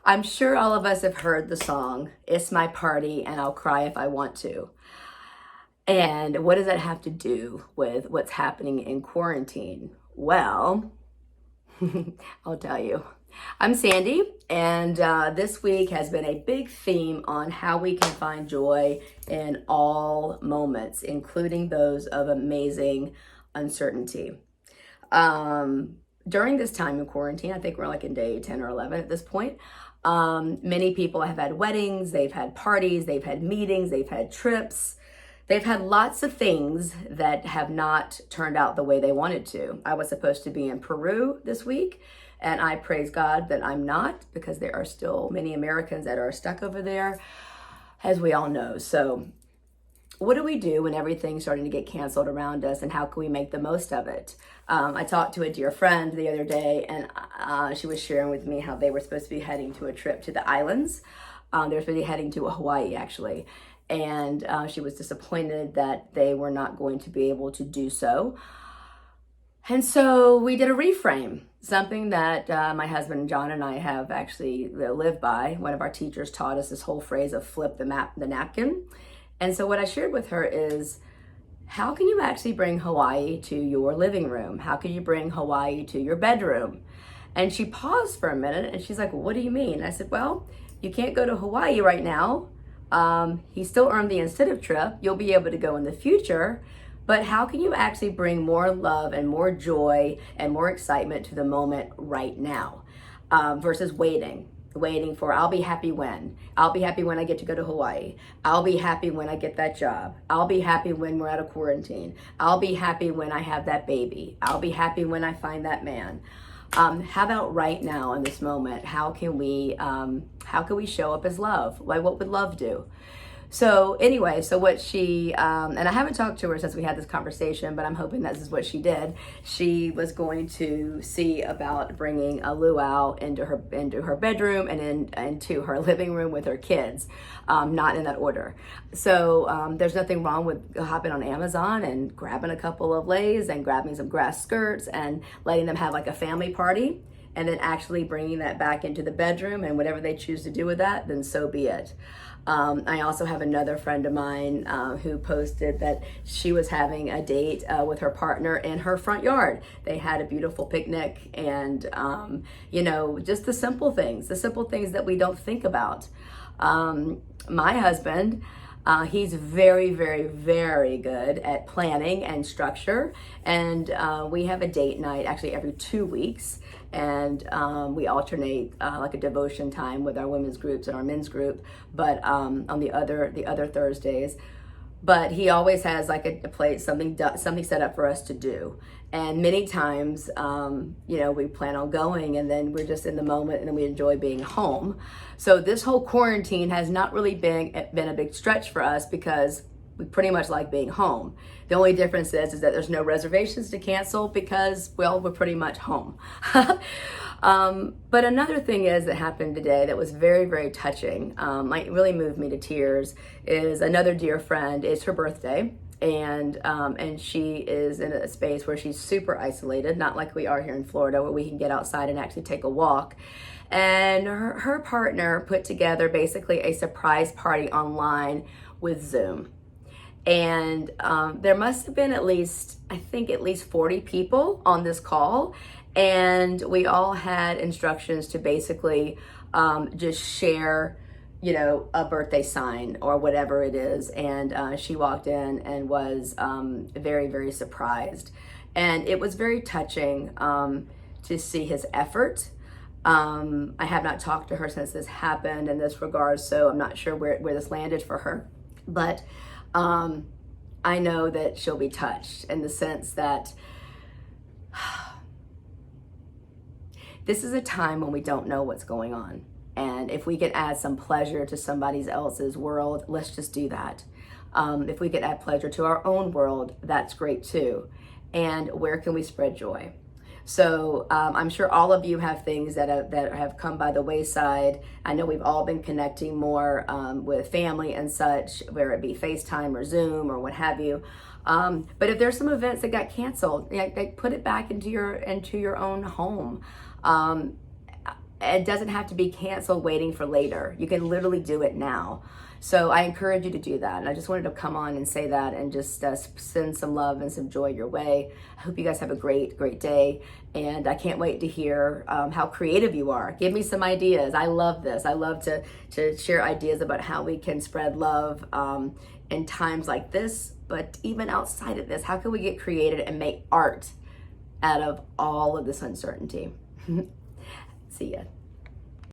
I'm sure all of us have heard the song, It's My Party and I'll Cry If I Want to. And what does that have to do with what's happening in quarantine? Well, I'll tell you. I'm Sandy, and this week has been a big theme on how we can find joy in all moments, including those of amazing uncertainty. During this time in quarantine, I think we're like in day 10 or 11 at this point. Many people have had weddings, they've had parties, they've had meetings, they've had trips. They've had lots of things that have not turned out the way they wanted to. I was supposed to be in Peru this week, and I praise God that I'm not, because there are still many Americans that are stuck over there, as we all know. So what do we do when everything's starting to get canceled around us, and how can we make the most of it? I talked to a dear friend the other day, and she was sharing with me how they were supposed to be heading to a trip to the islands. They were supposed to be heading to Hawaii, actually. And she was disappointed that they were not going to be able to do so. And so we did a reframe, something that my husband John and I have actually lived by. One of our teachers taught us this whole phrase of flip the napkin. And so what I shared with her is, how can you actually bring Hawaii to your living room? How can you bring Hawaii to your bedroom? And she paused for a minute and she's like, well, what do you mean? And I said, well, you can't go to Hawaii right now. He still earned the incentive trip. You'll be able to go in the future, but how can you actually bring more love and more joy and more excitement to the moment right now, versus waiting for, I'll be happy when I get to go to Hawaii. I'll be happy when I get that job. I'll be happy when we're out of quarantine. I'll be happy when I have that baby. I'll be happy when I find that man. How about right now in this moment? How can we show up as love? Like, what would love do? So anyway, so what she, and I haven't talked to her since we had this conversation, but I'm hoping this is what she did. She was going to see about bringing a luau into her bedroom and into her living room with her kids, not in that order. So there's nothing wrong with hopping on Amazon and grabbing a couple of leis and grabbing some grass skirts and letting them have like a family party, and then actually bringing that back into the bedroom, and whatever they choose to do with that, then so be it. I also have another friend of mine who posted that she was having a date with her partner in her front yard. They had a beautiful picnic, and just the simple things that we don't think about. My husband, he's very, very, very good at planning and structure, and we have a date night actually every 2 weeks, and we alternate like a devotion time with our women's groups and our men's group, but on the other Thursdays. But he always has like a plate, something set up for us to do. And many times, we plan on going, and then we're just in the moment, and then we enjoy being home. So this whole quarantine has not really been a big stretch for us, because we pretty much like being home. The only difference is that there's no reservations to cancel, because, well, we're pretty much home. But another thing that happened today that was very, very touching, like really moved me to tears, is another dear friend. It's her birthday, and she is in a space where she's super isolated, not like we are here in Florida, where we can get outside and actually take a walk. And her partner put together basically a surprise party online with Zoom. And there must have been at least 40 people on this call. And we all had instructions to basically just share, a birthday sign or whatever it is. And she walked in and was very, very surprised. And it was very touching to see his effort. I have not talked to her since this happened in this regard, so I'm not sure where this landed for her. But I know that she'll be touched, in the sense that this is a time when we don't know what's going on. And if we could add some pleasure to somebody else's world, let's just do that. If we could add pleasure to our own world, that's great too. And where can we spread joy? So I'm sure all of you have things that have come by the wayside. I know we've all been connecting more with family and such, whether it be FaceTime or Zoom or what have you. But if there's some events that got canceled, like put it back into your own home. it doesn't have to be canceled waiting for later. You can literally do it now. So I encourage you to do that. And I just wanted to come on and say that and just send some love and some joy your way. I hope you guys have a great, great day. And I can't wait to hear how creative you are. Give me some ideas. I love this. I love to share ideas about how we can spread love in times like this. But even outside of this, how can we get creative and make art out of all of this uncertainty? See ya.